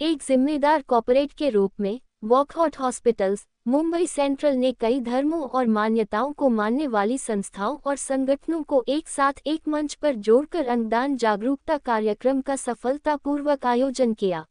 एक जिम्मेदार कॉर्पोरेट के रूप में वॉकहार्ट हॉस्पिटल्स, मुंबई सेंट्रल ने कई धर्मों और मान्यताओं को मानने वाली संस्थाओं और संगठनों को एक साथ एक मंच पर जोड़कर अंगदान जागरूकता कार्यक्रम का सफलतापूर्वक आयोजन किया।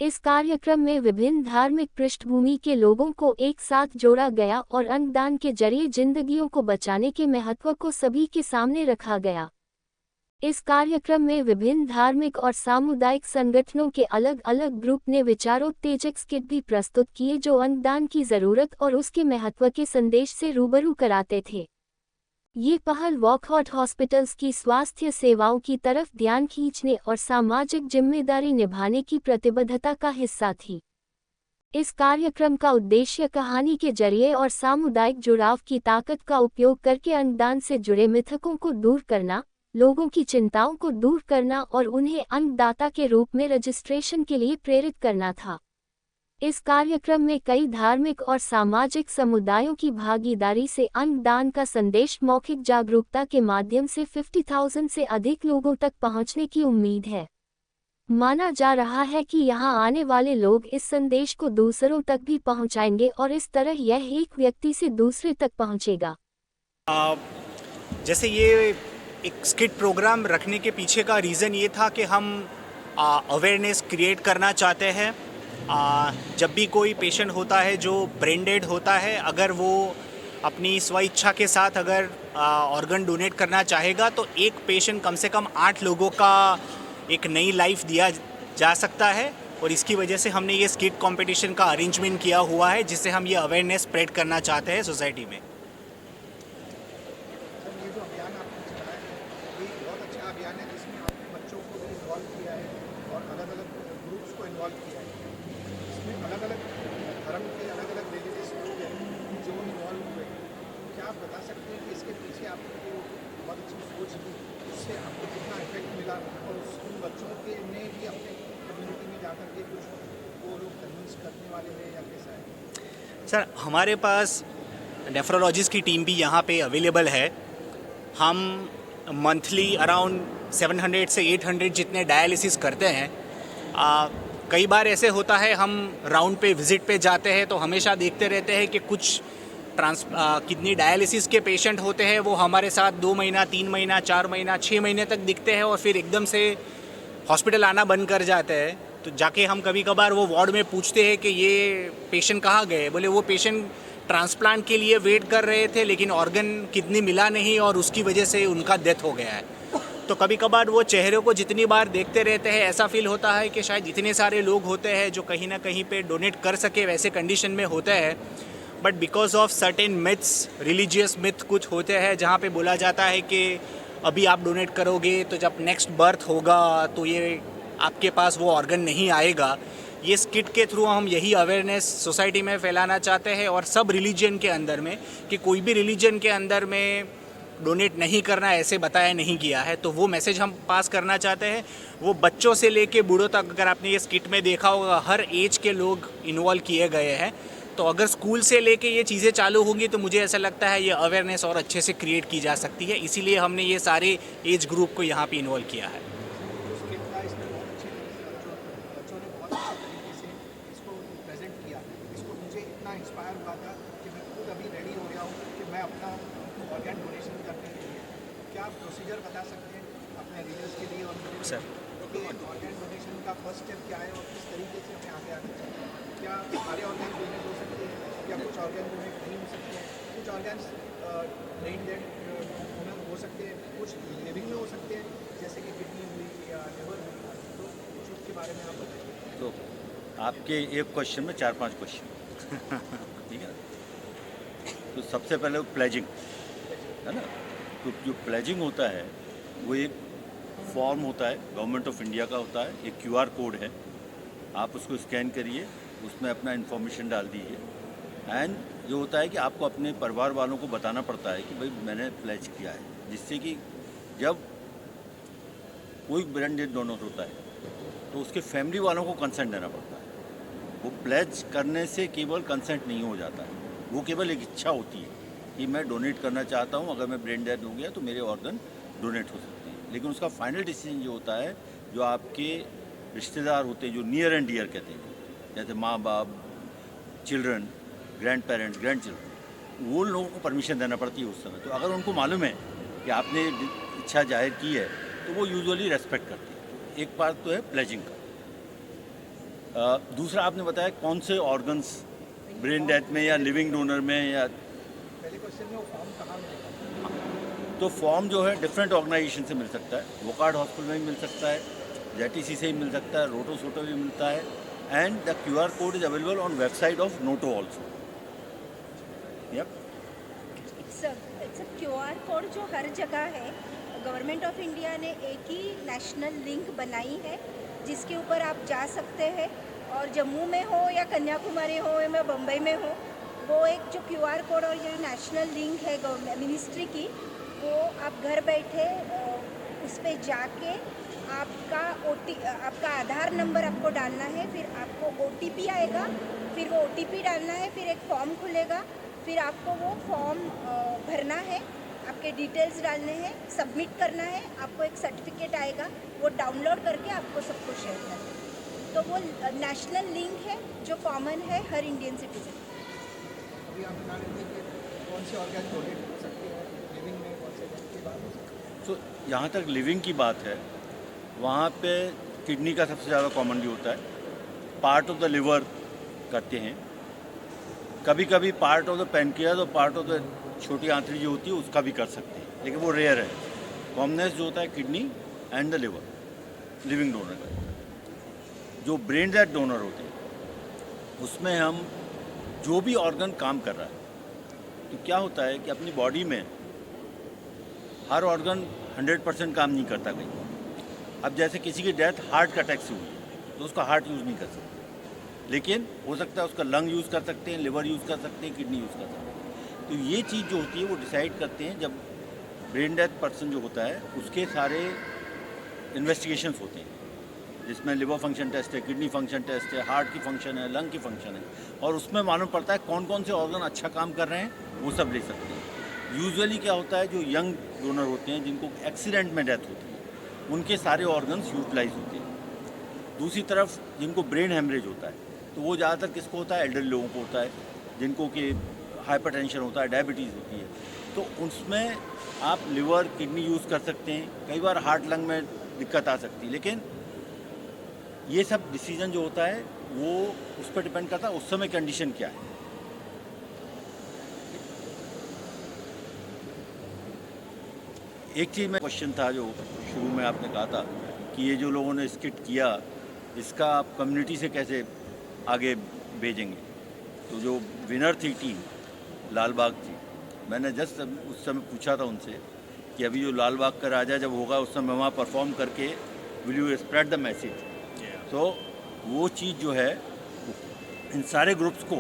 इस कार्यक्रम में विभिन्न धार्मिक पृष्ठभूमि के लोगों को एक साथ जोड़ा गया और अंगदान के जरिए जिंदगियों को बचाने के महत्व को सभी के सामने रखा गया। इस कार्यक्रम में विभिन्न धार्मिक और सामुदायिक संगठनों के अलग अलग ग्रुप ने विचारोत्तेजक स्किट भी प्रस्तुत किए जो अंगदान की जरूरत और उसके महत्व के संदेश से रूबरू कराते थे। ये पहल वॉकहार्ट हॉस्पिटल्स की स्वास्थ्य सेवाओं की तरफ ध्यान खींचने और सामाजिक जिम्मेदारी निभाने की प्रतिबद्धता का हिस्सा थी। इस कार्यक्रम का उद्देश्य कहानी के जरिए और सामुदायिक जुड़ाव की ताकत का उपयोग करके अंगदान से जुड़े मिथकों को दूर करना, लोगों की चिंताओं को दूर करना और उन्हें अंगदाता के रूप में रजिस्ट्रेशन के लिए प्रेरित करना था। इस कार्यक्रम में कई धार्मिक और सामाजिक समुदायों की भागीदारी से अंगदान का संदेश मौखिक जागरूकता के माध्यम से 50,000 से अधिक लोगों तक पहुंचने की उम्मीद है। माना जा रहा है कि यहां आने वाले लोग इस संदेश को दूसरों तक भी पहुंचाएंगे और इस तरह यह एक व्यक्ति से दूसरे तक पहुंचेगा। जैसे ये एक स्किट प्रोग्राम रखने के पीछे का रीज़न ये था कि हम अवेयरनेस क्रिएट करना चाहते हैं। जब भी कोई पेशेंट होता है जो ब्रेन डेड होता है, अगर वो अपनी स्वेच्छा के साथ अगर ऑर्गन डोनेट करना चाहेगा तो एक पेशेंट कम से कम 8 लोगों का एक नई लाइफ दिया जा सकता है। और इसकी वजह से हमने ये स्किट कंपटीशन का अरेंजमेंट किया हुआ है जिससे हम ये अवेयरनेस स्प्रेड करना चाहते हैं सोसाइटी में। धर्म के अलग अलग रिलीजियस लोग हैं जो इन्वॉल्व हुए हैं। क्या आप बता सकते हैं कि इसके पीछे आपको बहुत अच्छी सोच थी, इससे आपको कितना इफेक्ट मिला और उन बच्चों के ने भी अपने कम्युनिटी में जाकर के कुछ वो लोग कन्विंस करने वाले हैं या कैसा है? सर, हमारे पास नेफ्रोलॉजिस्ट की टीम भी यहाँ पे अवेलेबल है। हम मंथली अराउंड 700 से 800 जितने डायलिसिस करते हैं। कई बार ऐसे होता है हम राउंड पे विज़िट पे जाते हैं तो हमेशा देखते रहते हैं कि कुछ किडनी डायलिसिस के पेशेंट होते हैं, वो हमारे साथ 2 महीना, 3 महीना, 4 महीना, 6 महीने तक दिखते हैं और फिर एकदम से हॉस्पिटल आना बंद कर जाते हैं। तो जाके हम कभी कभार वो वार्ड में पूछते हैं कि ये पेशेंट कहाँ गए। बोले वो पेशेंट ट्रांसप्लांट के लिए वेट कर रहे थे लेकिन ऑर्गन किडनी मिला नहीं और उसकी वजह से उनका डेथ हो गया है। तो कभी कभार वो चेहरे को जितनी बार देखते रहते हैं ऐसा फील होता है कि शायद इतने सारे लोग होते हैं जो कहीं ना कहीं पे डोनेट कर सके वैसे कंडीशन में होते हैं। But because of certain myths, religious myth कुछ होते हैं जहाँ पे बोला जाता है कि अभी आप डोनेट करोगे तो जब नेक्स्ट बर्थ होगा तो ये आपके पास वो ऑर्गन नहीं आएगा। ये स्किट के थ्रू हम यही अवेयरनेस सोसाइटी में फैलाना चाहते हैं और सब रिलीजन के अंदर में कि कोई भी रिलीजन के अंदर में डोनेट नहीं करना ऐसे बताया नहीं गया है। तो वो मैसेज हम पास करना चाहते हैं। वो बच्चों से लेके बूढ़ों तक, अगर आपने ये स्किट में देखा होगा, हर एज के लोग इन्वॉल्व किए गए हैं। तो अगर स्कूल से लेके ये चीज़ें चालू होंगी तो मुझे ऐसा लगता है ये अवेयरनेस और अच्छे से क्रिएट की जा सकती है। इसीलिए हमने ये सारे एज ग्रुप को यहाँ पे इन्वॉल्व किया है। क्या आप प्रोसीजर बता सकते हैं अपने रीडर्स के लिए और सर, ऑर्गन डोनेशन का फर्स्ट स्टेप क्या है और किस तरीके से हमें आगे आना चाहिए? क्या सारे ऑर्गन डोनेट हो सकते हैं या कुछ ऑर्गन डोनेट नहीं हो सकते हैं? कुछ ऑर्गन्स ब्रेन डेड हो सकते हैं, कुछ लिविंग में हो सकते हैं जैसे कि किडनी हुई या लिवर हुई। तो कुछ उसके बारे में आप बताइए। तो आपके एक क्वेश्चन में 4-5 क्वेश्चन ठीक है। तो सबसे पहले प्लेजिंग है ना। तो जो प्लेजिंग होता है वो एक फॉर्म होता है, गवर्नमेंट ऑफ इंडिया का होता है, एक QR कोड है। आप उसको स्कैन करिए, उसमें अपना इन्फॉर्मेशन डाल दीजिए एंड जो होता है कि आपको अपने परिवार वालों को बताना पड़ता है कि भाई मैंने प्लेज किया है, जिससे कि जब कोई ब्रेन डेड डोनर होता है तो उसके फैमिली वालों को कंसेंट देना पड़ता है। वो प्लेज करने से केवल कंसेंट नहीं हो जाता है, वो केवल एक इच्छा होती है कि मैं डोनेट करना चाहता हूँ, अगर मैं ब्रेन डेड हो गया तो मेरे ऑर्गन डोनेट हो सकते हैं। लेकिन उसका फाइनल डिसीजन जो होता है, जो आपके रिश्तेदार होते हैं जो नियर एंड डियर कहते हैं, जैसे माँ बाप, children, grand parents, grand children, वो लोगों को परमिशन देना पड़ती है उस समय। तो अगर उनको मालूम है कि आपने इच्छा जाहिर की है तो वो यूजुअली रेस्पेक्ट करते हैं। एक बात तो है प्लेजिंग का। दूसरा आपने बताया कौन से ऑर्गन्स ब्रेन डेथ में या लिविंग डोनर में या, पहले क्वेश्चन में वो फॉर्म कहाँ मिलेगा? तो फॉर्म जो है डिफरेंट ऑर्गेनाइजेशन से मिल सकता है। वोकार्ड हॉस्पिटल में भी मिल सकता है, जेटीसी से ही मिल सकता है, रोटो सोटो भी मिलता है, and the QR code is available on website of नोटो also. Yup, it's a QR code जो हर जगह है। गवर्नमेंट ऑफ इंडिया ने एक ही नेशनल लिंक बनाई है जिसके ऊपर आप जा सकते हैं, और जम्मू में हो या कन्याकुमारी हो या बम्बई में हो, वो एक जो QR कोड और जो नेशनल लिंक है गवर्नमेंट मिनिस्ट्री की, वो आप घर बैठे उस पर जाके आपका आधार नंबर आपको डालना है, फिर आपको OTP आएगा, फिर वो OTP डालना है, फिर एक फॉर्म खुलेगा, फिर आपको वो फॉर्म भरना है, आपके डिटेल्स डालने हैं, सबमिट करना है, आपको एक सर्टिफिकेट आएगा, वो डाउनलोड करके आपको सबको शेयर करना है। तो वो नेशनल लिंक है जो कॉमन है हर इंडियन सिटीजन। अभी आप बता रहे थे कि कौन से ऑर्गन डोनेट हो सकते हैं, लिविंग में कौन से की बात हो सकती है? तो यहाँ तक लिविंग की बात है, वहाँ पे किडनी का सबसे ज़्यादा कॉमनली होता है, पार्ट ऑफ द लिवर करते हैं, कभी कभी पार्ट ऑफ द पैनक्रियाज और पार्ट ऑफ द छोटी आंतड़ी जो होती है उसका भी कर सकते हैं, लेकिन वो रेयर है। कॉमनेस जो होता है kidney and the liver, living donor का। जो ब्रेन डेथ डोनर होते हैं उसमें हम जो भी ऑर्गन काम कर रहा है, तो क्या होता है कि अपनी बॉडी में हर ऑर्गन 100% काम नहीं करता कहीं। अब जैसे किसी की डेथ हार्ट अटैक से हुई तो उसका हार्ट यूज़ नहीं कर सकते, लेकिन हो सकता है उसका लंग यूज़ कर सकते हैं, लिवर यूज़ कर सकते हैं, किडनी यूज़ कर सकते हैं। तो ये चीज़ जो होती है वो डिसाइड करते हैं जब ब्रेन डेथ पर्सन जो होता है उसके सारे इन्वेस्टिगेशंस होते हैं, जिसमें लिवर फंक्शन टेस्ट है, किडनी फंक्शन टेस्ट है, हार्ट की फंक्शन है, लंग की फंक्शन है, और उसमें मालूम पड़ता है कौन कौन से ऑर्गन अच्छा काम कर रहे हैं, वो सब ले सकते हैं। यूजुअली क्या होता है, जो यंग डोनर होते हैं जिनको एक्सीडेंट में डेथ होती है उनके सारे ऑर्गन्स यूटिलाइज होते हैं। दूसरी तरफ जिनको ब्रेन हेमरेज होता है तो वो ज़्यादातर किसको होता है, एल्डरली लोगों को होता है, जिनको कि हाइपरटेंशन होता है, डायबिटीज़ होती है, तो उसमें आप लिवर किडनी यूज़ कर सकते हैं। कई बार हार्ट लंग में दिक्कत आ सकती है, लेकिन ये सब डिसीजन जो होता है वो उस पर डिपेंड करता है उस समय कंडीशन क्या है। एक चीज़ में क्वेश्चन था जो शुरू में आपने कहा था कि ये जो लोगों ने स्किट किया इसका आप कम्युनिटी से कैसे आगे भेजेंगे। तो जो विनर थी टीम लाल बाग थी, मैंने जस्ट उस समय पूछा था उनसे कि अभी जो लाल बाग का राजा जब होगा उस समय वहाँ परफॉर्म करके will you spread the message. तो वो चीज़ जो है इन सारे ग्रुप्स को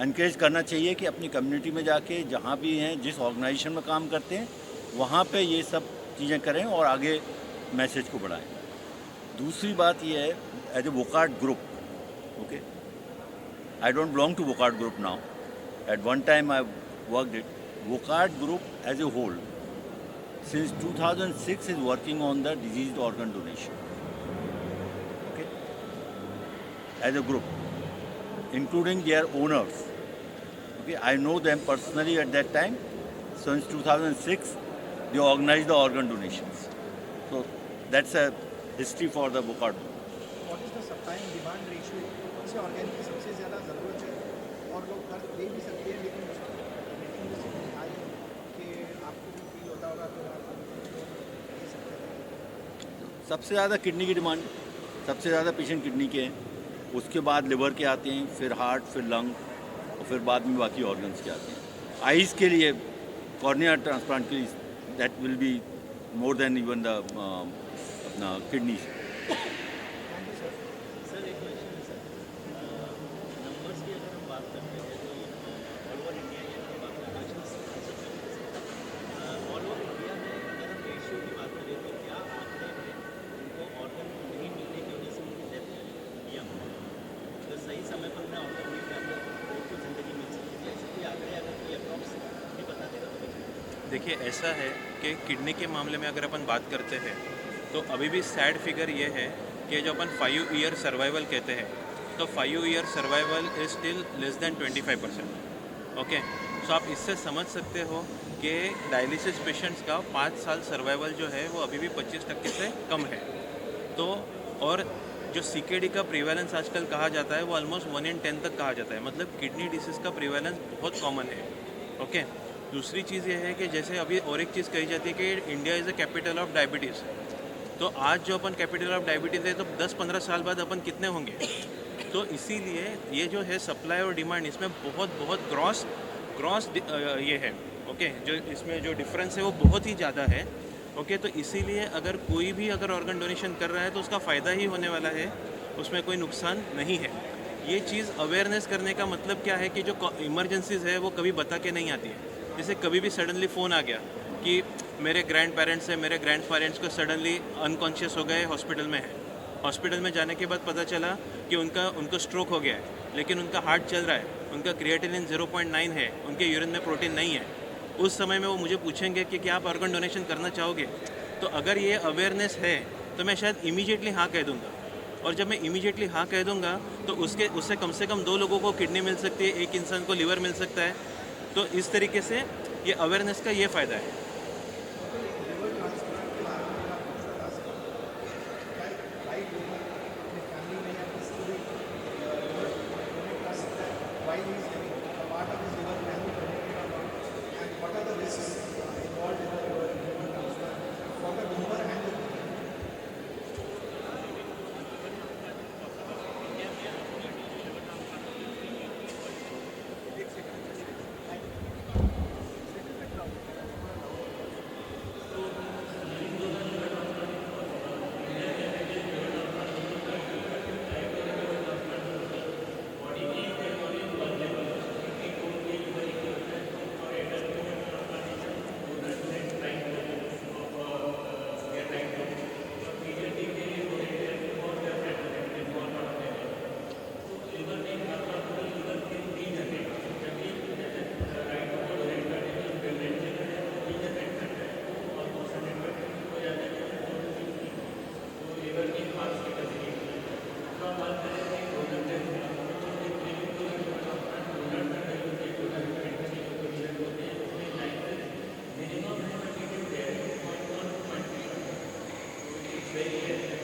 एनकरेज करना चाहिए कि अपनी कम्युनिटी में जाके जहाँ भी हैं, जिस ऑर्गेनाइजेशन में काम करते हैं, वहाँ पे ये सब चीज़ें करें और आगे मैसेज को बढ़ाएं। दूसरी बात ये है, as a Wockhardt group, okay, I don't belong to Wockhardt group now, at one time I worked it. Wockhardt group as a whole since 2006 is working on the diseased organ donation, okay, as a group, including their owners, okay. I know them personally at that time. Since 2006 they organized the organ donations, so that's a history for the Wokard group. What is the supply and demand ratio? कौन से organ की सबसे ज़्यादा ज़रूरत है और लोग खर्च दे भी सकते हैं, लेकिन हाई कि आपको भी फील होता होगा तो आप दे सकते हैं? सबसे ज़्यादा किडनी की डिमांड, सबसे ज़्यादा पेशेंट किडनी के हैं, उसके बाद लिवर के आते हैं, फिर हार्ट, फिर लंग, और फिर बाद में बाकी ऑर्गन्स के आते हैं। आइज़ के लिए कॉर्निया ट्रांसप्लांट के लिए that will be more than even the अपना किडनीज। सर एक क्वेश्चन है सर, नंबर्स की अगर हम बात करते हैं तो ऑल ओवर इंडिया की अगर हम बात करें ऑल ओवर इंडिया में अगर हम रेशियो की बात करें तो क्या आंकड़े हैं उनको ऑर्गन नहीं मिलने की वजह से उनकी डेथ या तो सही समय पर उन्हें ऑर्गन मिल जाता है तो ज़िंदगी मिल सकती है? ऐसे कोई आंकड़े अगर कोई अप्रॉक्स भी बता देगा तो अच्छा। देखिए, ऐसा है कि किडनी के मामले में अगर अपन बात करते हैं तो अभी भी सैड फिगर ये है कि जो अपन 5 ईयर सर्वाइवल कहते हैं, तो 5 year survival is still less than 25%। Okay, so आप इससे समझ सकते हो कि डायलिसिस पेशेंट्स का 5 साल सर्वाइवल जो है वो अभी भी 25% से कम है। तो और जो CKD का प्रिवेलेंस आजकल कहा जाता है वो ऑलमोस्ट 1 in 10 तक कहा जाता है, मतलब किडनी डिसीज़ का प्रिवेलेंस बहुत कॉमन है। ओके, दूसरी चीज़ ये है कि जैसे अभी और एक चीज़ कही जाती है कि India is a capital of diabetes, तो आज जो अपन कैपिटल ऑफ डायबिटीज़ है तो 10-15 साल बाद अपन कितने होंगे? तो इसीलिए ये जो है सप्लाई और डिमांड इसमें बहुत ग्रॉस ये है। ओके, जो इसमें जो डिफरेंस है वो बहुत ही ज़्यादा है। ओके, तो इसीलिए अगर कोई भी अगर ऑर्गन डोनेशन कर रहा है तो उसका फ़ायदा ही होने वाला है, उसमें कोई नुकसान नहीं है। ये चीज़ अवेयरनेस करने का मतलब क्या है कि जो इमरजेंसीज़ है वो कभी बता के नहीं आती है। जैसे कभी भी सडनली फ़ोन आ गया कि मेरे ग्रैंड पेरेंट्स है, मेरे ग्रैंड पेरेंट्स को सडनली अनकॉन्शियस हो गए, हॉस्पिटल में है। हॉस्पिटल में जाने के बाद पता चला कि उनको स्ट्रोक हो गया है, लेकिन उनका हार्ट चल रहा है, उनका क्रिएटिनिन 0.9 है, उनके यूरिन में प्रोटीन नहीं है। उस समय में वो मुझे पूछेंगे कि क्या आप ऑर्गन डोनेशन करना चाहोगे? तो अगर ये अवेयरनेस है तो मैं शायद इमीडिएटली हाँ कह दूँगा, और जब मैं इमीडिएटली हाँ कह दूँगा तो उससे कम से कम 2 लोगों को किडनी मिल सकती है, एक इंसान को लिवर मिल सकता है। तो इस तरीके से ये अवेयरनेस का ये फ़ायदा है। While he is living, a part of his liver can be donated or not, and what are the risks involved in the liver transplant for the donor and the donor? very